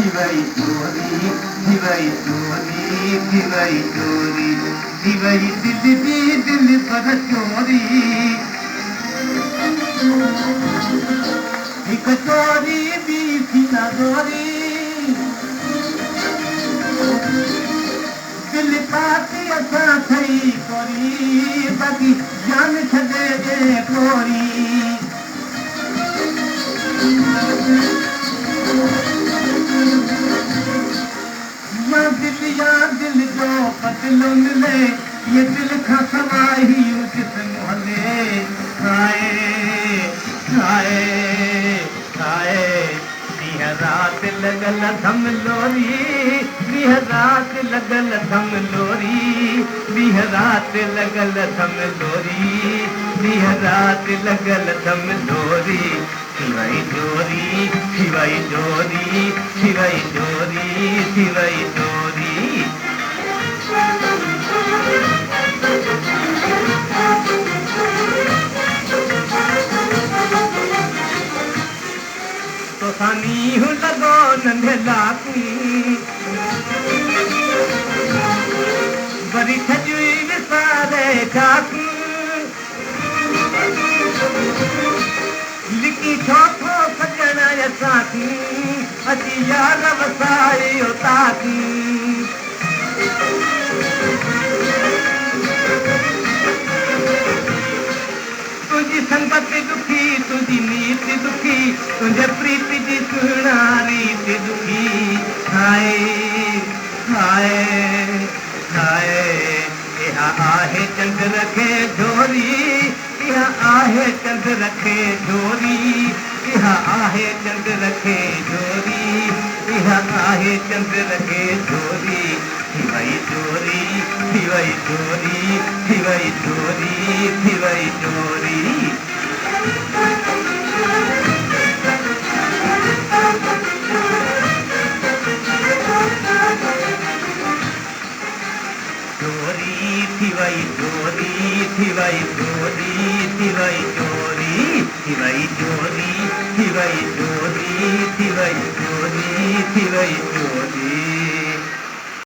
Divai chori, divai chori, divai chori, divai dil par chori. Ek chori bhi sina dori, dil paati asa thai kori, baki jaan chhade de kori. दिल या दिल जो बदलो मिले ये दिल का सवाही जिसम हले खाए खाए खाए दीह रात लगल धम लोरी दीह रात लगल धम लोरी दीह रात लगल धम लोरी दीह रात लगल धम लोरी शिवाई चोरी शिवाई चोरी शिवाई चोरी शिवाई चोरी तो सानी हूँ लगो नंढे लाकू बड़ी छजुई विसारे चाकू लिखी छोटो सजन या साथी अची यार वसाई ताकी तुझी संगत दुखी तुझी नीत दुखी तुझे प्रीति जी सुना रीत दुखी हाय हाय हाय यह आहे चंद रखे झोरी यह आहे चंद रखे झोरी यह आहे चंद रखे झोरी यह आहे चंद रखे झोरी शिवाई चोरी शिवाई चोरी शिवाई चोरी शिवाई चोरी चोरी शिवाई चोरी शिवाई चोरी शिवाई चोरी शिवाई चोरी शिवाई चोरी शिवाई चोरी शिवाई चोरी